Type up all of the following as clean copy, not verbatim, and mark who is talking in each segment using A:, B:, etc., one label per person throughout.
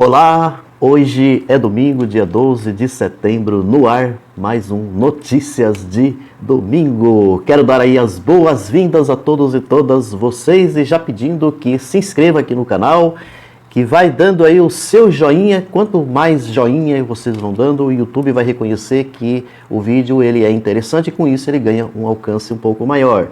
A: Olá, hoje é domingo, dia 12 de setembro, no ar, mais um Notícias de Domingo. Quero dar aí as boas-vindas a todos e todas vocês e já pedindo que se inscreva aqui no canal, que vai dando aí o seu joinha. Quanto mais joinha vocês vão dando, o YouTube vai reconhecer que o vídeo ele é interessante e com isso ele ganha um alcance um pouco maior.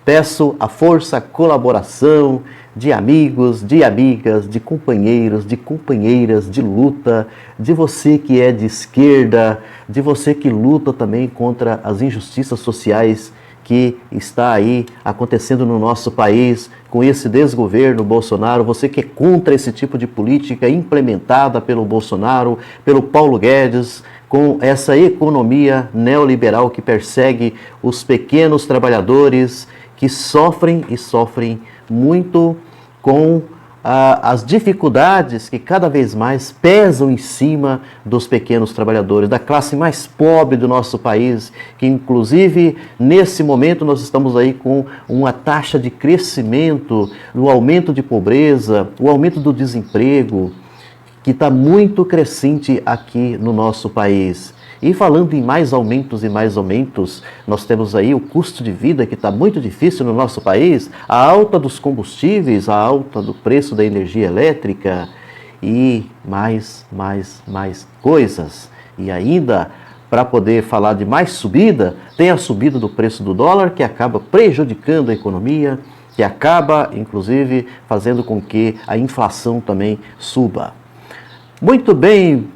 A: Peço a força, a colaboração de amigos, de amigas, de companheiros, de companheiras de luta, de você que é de esquerda, de você que luta também contra as injustiças sociais que está aí acontecendo no nosso país com esse desgoverno Bolsonaro, você que é contra esse tipo de política implementada pelo Bolsonaro, pelo Paulo Guedes, com essa economia neoliberal que persegue os pequenos trabalhadores que sofrem e sofrem muito com as dificuldades que cada vez mais pesam em cima dos pequenos trabalhadores, da classe mais pobre do nosso país, que inclusive nesse momento nós estamos aí com uma taxa de crescimento, o aumento de pobreza, o aumento do desemprego, que está muito crescente aqui no nosso país. E falando em mais aumentos e mais aumentos, nós temos aí o custo de vida que está muito difícil no nosso país, a alta dos combustíveis, a alta do preço da energia elétrica e mais coisas. E ainda, para poder falar de mais subida, tem a subida do preço do dólar que acaba prejudicando a economia, que acaba, inclusive, fazendo com que a inflação também suba. Muito bem,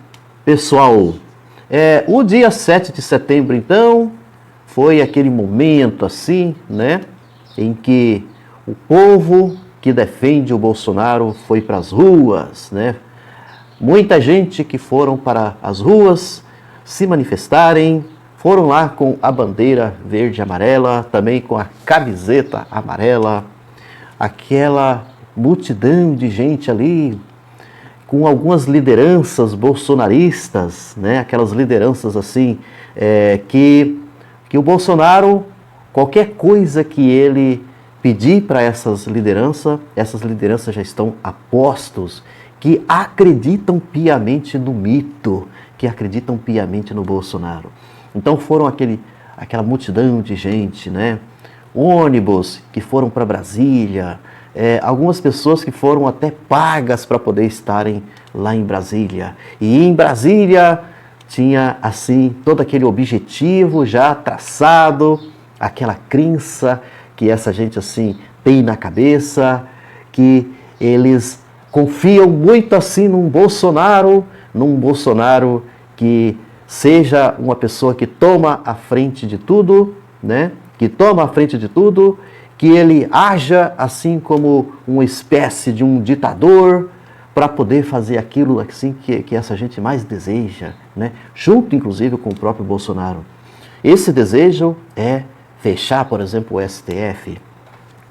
A: pessoal. O dia 7 de setembro, então, foi aquele momento assim, né, em que o povo que defende o Bolsonaro foi para as ruas, né? Muita gente que foram para as ruas se manifestarem, foram lá com a bandeira verde e amarela, também com a camiseta amarela, aquela multidão de gente ali, com algumas lideranças bolsonaristas, né? Aquelas lideranças assim, que o Bolsonaro, qualquer coisa que ele pedir para essas lideranças já estão a postos, que acreditam piamente no mito, que acreditam piamente no Bolsonaro. Então foram aquela multidão de gente, né? Ônibus que foram para Brasília, algumas pessoas que foram até pagas para poder estarem lá em Brasília. E em Brasília tinha assim todo aquele objetivo já traçado, aquela crença que essa gente assim tem na cabeça, que eles confiam muito assim num Bolsonaro que seja uma pessoa que toma a frente de tudo, né? Que toma a frente de tudo, que ele haja assim como uma espécie de um ditador para poder fazer aquilo assim que essa gente mais deseja, né? Junto inclusive com o próprio Bolsonaro. Esse desejo é fechar, por exemplo, o STF,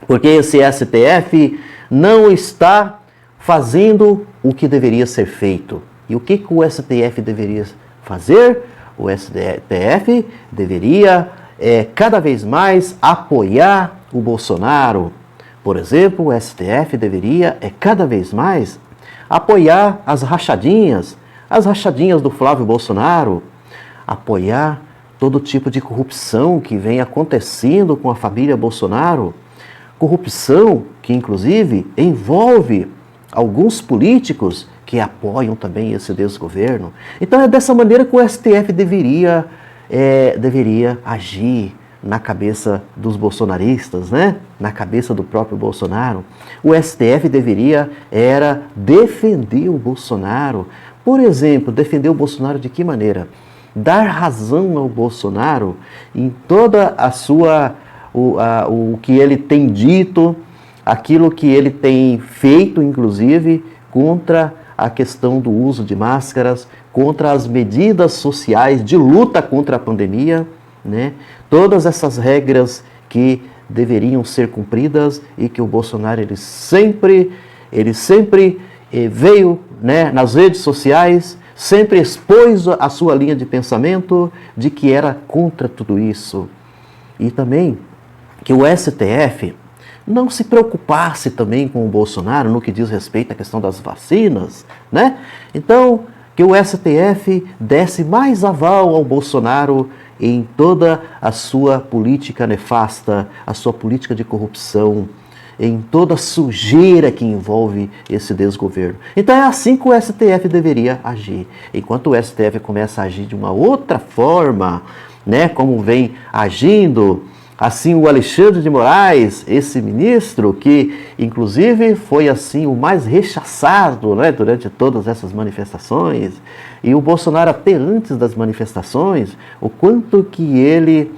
A: porque esse STF não está fazendo o que deveria ser feito. E o que o STF deveria fazer? O STF deveria cada vez mais apoiar o Bolsonaro. Por exemplo, o STF deveria cada vez mais apoiar as rachadinhas do Flávio Bolsonaro, apoiar todo tipo de corrupção que vem acontecendo com a família Bolsonaro, corrupção que inclusive envolve alguns políticos que apoiam também esse desgoverno. Então é dessa maneira que o STF deveria agir na cabeça dos bolsonaristas, né? Na cabeça do próprio Bolsonaro. O STF deveria defender o Bolsonaro. Por exemplo, defender o Bolsonaro de que maneira? Dar razão ao Bolsonaro em toda o que ele tem dito, aquilo que ele tem feito, inclusive, contra a questão do uso de máscaras, contra as medidas sociais de luta contra a pandemia, né? Todas essas regras que deveriam ser cumpridas e que o Bolsonaro ele sempre veio, né, nas redes sociais, sempre expôs a sua linha de pensamento de que era contra tudo isso. E também que o STF não se preocupasse também com o Bolsonaro no que diz respeito à questão das vacinas, né? Então, que o STF desse mais aval ao Bolsonaro em toda a sua política nefasta, a sua política de corrupção, em toda a sujeira que envolve esse desgoverno. Então é assim que o STF deveria agir. Enquanto o STF começa a agir de uma outra forma, né, como vem agindo, assim o Alexandre de Moraes, esse ministro que inclusive foi assim o mais rechaçado, né, durante todas essas manifestações, e o Bolsonaro até antes das manifestações, o quanto que ele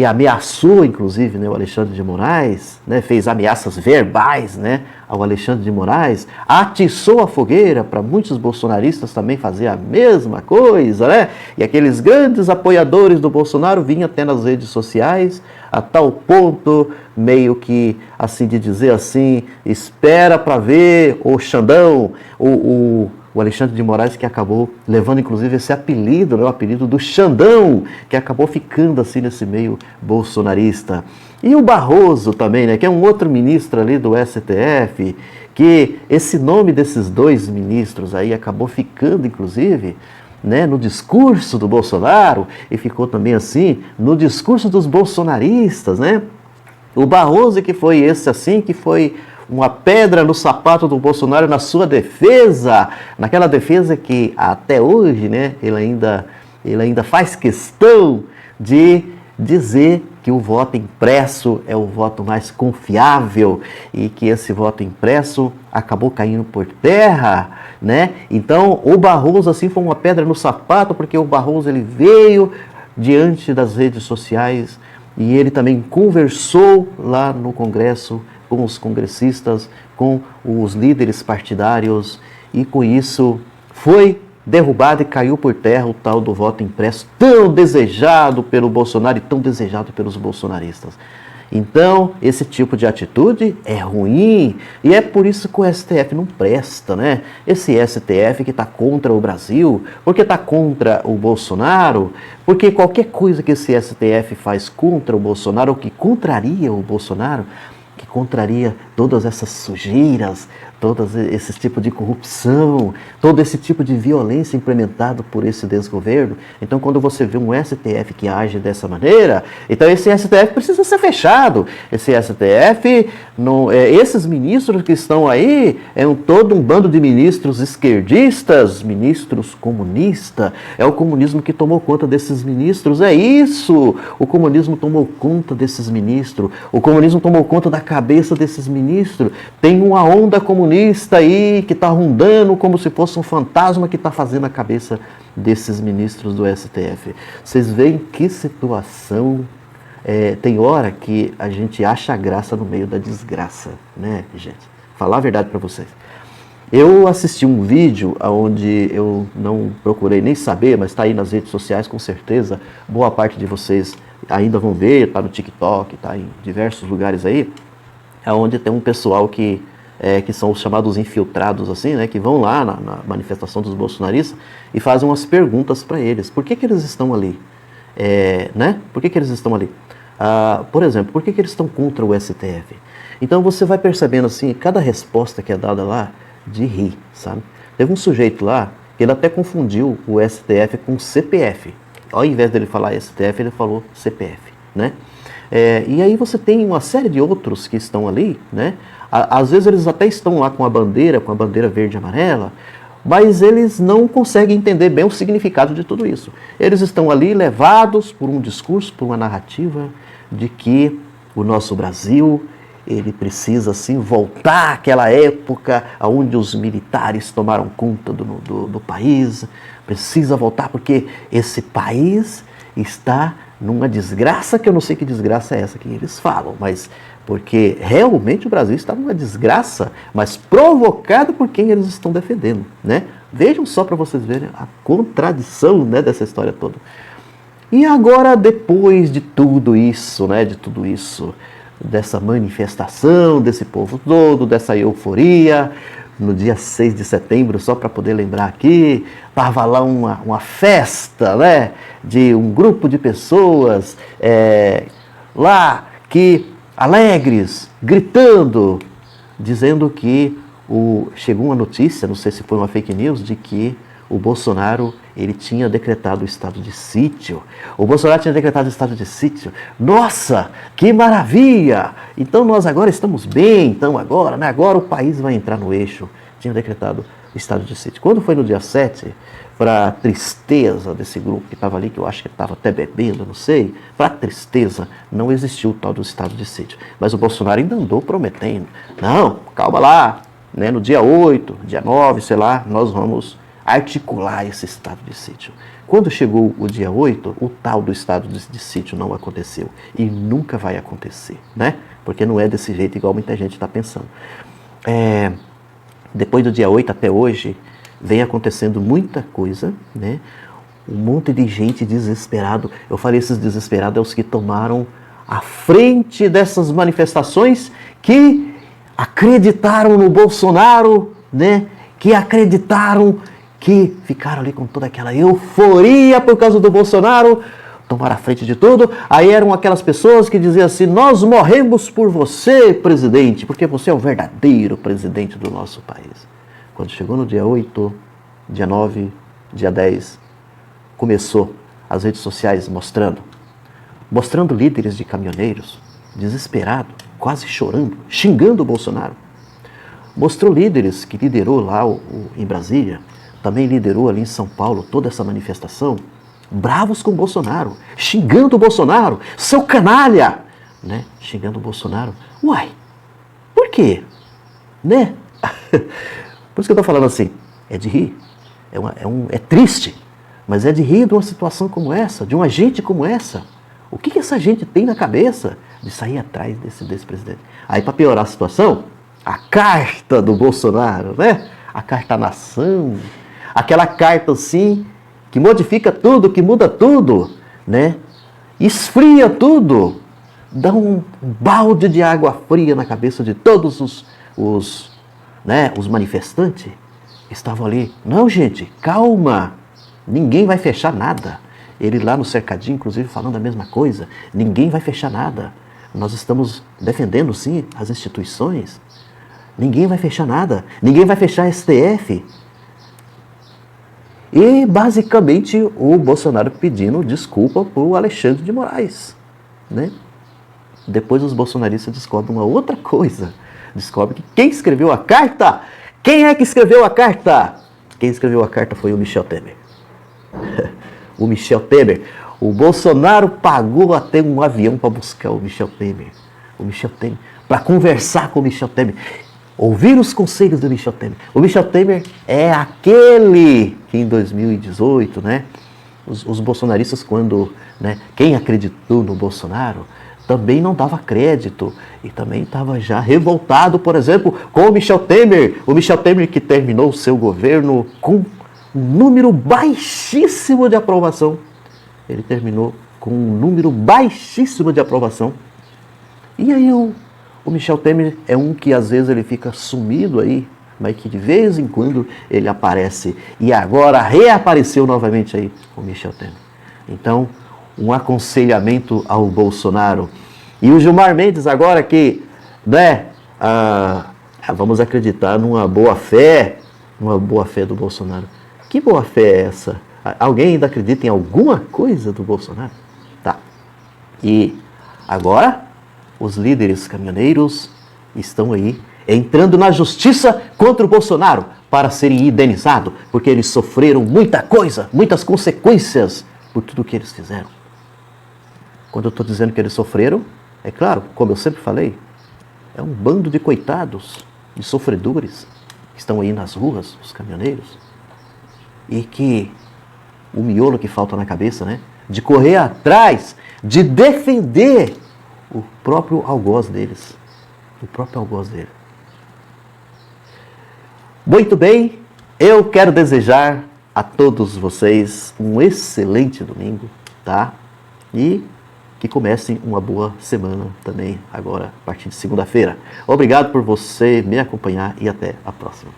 A: ameaçou, inclusive, né, o Alexandre de Moraes, né, fez ameaças verbais, né, ao Alexandre de Moraes, atiçou a fogueira para muitos bolsonaristas também fazer a mesma coisa, né? E aqueles grandes apoiadores do Bolsonaro vinham até nas redes sociais, a tal ponto, meio que, assim, de dizer assim, espera para ver o Xandão, o Alexandre de Moraes, que acabou levando inclusive esse apelido, né, o apelido do Xandão, que acabou ficando assim nesse meio bolsonarista. E o Barroso também, né, que é um outro ministro ali do STF, que esse nome desses dois ministros aí acabou ficando inclusive, né, no discurso do Bolsonaro, e ficou também assim no discurso dos bolsonaristas, né? O Barroso que foi esse assim, que foi uma pedra no sapato do Bolsonaro na sua defesa, naquela defesa que até hoje, né, ele ainda faz questão de dizer que o voto impresso é o voto mais confiável e que esse voto impresso acabou caindo por terra, né? Então, o Barroso assim foi uma pedra no sapato, porque o Barroso ele veio diante das redes sociais e ele também conversou lá no Congresso com os congressistas, com os líderes partidários, e com isso foi derrubado e caiu por terra o tal do voto impresso, tão desejado pelo Bolsonaro e tão desejado pelos bolsonaristas. Então, esse tipo de atitude é ruim, e é por isso que o STF não presta, né? Esse STF que está contra o Brasil, porque está contra o Bolsonaro, porque qualquer coisa que esse STF faz contra o Bolsonaro, ou que contraria o Bolsonaro, que contraria todas essas sujeiras, todos esses tipos de corrupção, todo esse tipo de violência implementado por esse desgoverno. Então, quando você vê um STF que age dessa maneira, então esse STF precisa ser fechado. Esse STF, não, esses ministros que estão aí, todo um bando de ministros esquerdistas, ministros comunistas, é o comunismo que tomou conta desses ministros, é isso! O comunismo tomou conta desses ministros, o comunismo tomou conta da cabeça desses ministros. Tem uma onda comunista aí que está rondando como se fosse um fantasma que está fazendo a cabeça desses ministros do STF. Vocês veem que situação. Tem hora que a gente acha graça no meio da desgraça, né, gente? Falar a verdade para vocês. Eu assisti um vídeo onde eu não procurei nem saber, mas está aí nas redes sociais com certeza. Boa parte de vocês ainda vão ver, está no TikTok, está em diversos lugares aí, onde tem um pessoal que são os chamados infiltrados, assim, né, que vão lá na manifestação dos bolsonaristas e fazem umas perguntas para eles. Por que eles estão ali? Né? Por que eles estão ali? Por exemplo, por que eles estão contra o STF? Então você vai percebendo assim, cada resposta que é dada lá, de rir, sabe? Teve um sujeito lá que ele até confundiu o STF com CPF. Ao invés dele falar STF, ele falou CPF, né? E aí você tem uma série de outros que estão ali, né? Às vezes eles até estão lá com a bandeira verde e amarela, mas eles não conseguem entender bem o significado de tudo isso. Eles estão ali levados por um discurso, por uma narrativa de que o nosso Brasil, ele precisa assim voltar àquela época onde os militares tomaram conta do país, precisa voltar porque esse país está numa desgraça, que eu não sei que desgraça é essa que eles falam, mas porque realmente o Brasil está numa desgraça, mas provocado por quem eles estão defendendo, né? Vejam só para vocês verem a contradição, né, dessa história toda. E agora, depois de tudo isso, né, dessa manifestação, desse povo todo, dessa euforia, no dia 6 de setembro, só para poder lembrar aqui, estava lá uma festa, né, de um grupo de pessoas lá que alegres, gritando, dizendo que chegou uma notícia, não sei se foi uma fake news, de que o Bolsonaro, ele tinha decretado o estado de sítio. O Bolsonaro tinha decretado o estado de sítio. Nossa, que maravilha! Então nós agora estamos bem, então agora, né? Agora o país vai entrar no eixo. Tinha decretado o estado de sítio. Quando foi no dia 7, para a tristeza desse grupo que estava ali, que eu acho que estava até bebendo, não sei, para a tristeza, não existiu o tal do estado de sítio. Mas o Bolsonaro ainda andou prometendo. Não, calma lá, né? No dia 8, dia 9, sei lá, nós vamos articular esse estado de sítio. Quando chegou o dia 8, o tal do estado de sítio não aconteceu. E nunca vai acontecer, né? Porque não é desse jeito igual muita gente está pensando. Depois do dia 8 até hoje, vem acontecendo muita coisa, né? Um monte de gente desesperado. Eu falei, esses desesperados é os que tomaram a frente dessas manifestações, que acreditaram no Bolsonaro, né? Que acreditaram, que ficaram ali com toda aquela euforia por causa do Bolsonaro, tomaram a frente de tudo. Aí eram aquelas pessoas que diziam assim: nós morremos por você, presidente, porque você é o verdadeiro presidente do nosso país. Quando chegou no dia 8, dia 9, dia 10, começou as redes sociais mostrando líderes de caminhoneiros, desesperados, quase chorando, xingando o Bolsonaro. Mostrou líderes que liderou lá em Brasília, também liderou ali em São Paulo toda essa manifestação, bravos com o Bolsonaro, xingando o Bolsonaro, seu canalha, né? Xingando o Bolsonaro. Uai, por quê? Né? Por isso que eu estou falando assim, é de rir, é triste, mas é de rir de uma situação como essa, de uma gente como essa. O que essa gente tem na cabeça de sair atrás desse presidente? Aí, para piorar a situação, a carta do Bolsonaro, né? A carta à nação, aquela carta assim, que modifica tudo, que muda tudo, né? Esfria tudo, dá um balde de água fria na cabeça de todos os manifestantes que estavam ali. Não, gente, calma, ninguém vai fechar nada. Ele lá no cercadinho, inclusive, falando a mesma coisa, ninguém vai fechar nada. Nós estamos defendendo, sim, as instituições. Ninguém vai fechar nada, ninguém vai fechar a STF. E, basicamente, o Bolsonaro pedindo desculpa para o Alexandre de Moraes, né? Depois os bolsonaristas descobrem uma outra coisa. Descobrem que quem escreveu a carta, quem é que escreveu a carta? Quem escreveu a carta foi o Michel Temer. O Michel Temer. O Bolsonaro pagou até um avião para buscar o Michel Temer. O Michel Temer, para conversar com o Michel Temer. Ouvir os conselhos do Michel Temer. O Michel Temer é aquele que em 2018, né, os bolsonaristas, quando, né, quem acreditou no Bolsonaro, também não dava crédito e também estava já revoltado, por exemplo, com o Michel Temer. O Michel Temer que terminou o seu governo com um número baixíssimo de aprovação. Ele terminou com um número baixíssimo de aprovação. E aí o Michel Temer é um que às vezes ele fica sumido aí, mas que de vez em quando ele aparece. E agora reapareceu novamente aí o Michel Temer. Então, um aconselhamento ao Bolsonaro. E o Gilmar Mendes agora que, né, vamos acreditar numa boa fé do Bolsonaro. Que boa fé é essa? Alguém ainda acredita em alguma coisa do Bolsonaro? Tá. E agora os líderes caminhoneiros estão aí entrando na justiça contra o Bolsonaro para serem indenizados, porque eles sofreram muita coisa, muitas consequências por tudo que eles fizeram. Quando eu estou dizendo que eles sofreram, é claro, como eu sempre falei, é um bando de coitados, de sofredores, que estão aí nas ruas, os caminhoneiros, e que o miolo que falta na cabeça, né, de correr atrás, de defender o próprio algoz deles. O próprio algoz dele. Muito bem, eu quero desejar a todos vocês um excelente domingo, tá? E que comecem uma boa semana também, agora, a partir de segunda-feira. Obrigado por você me acompanhar e até a próxima.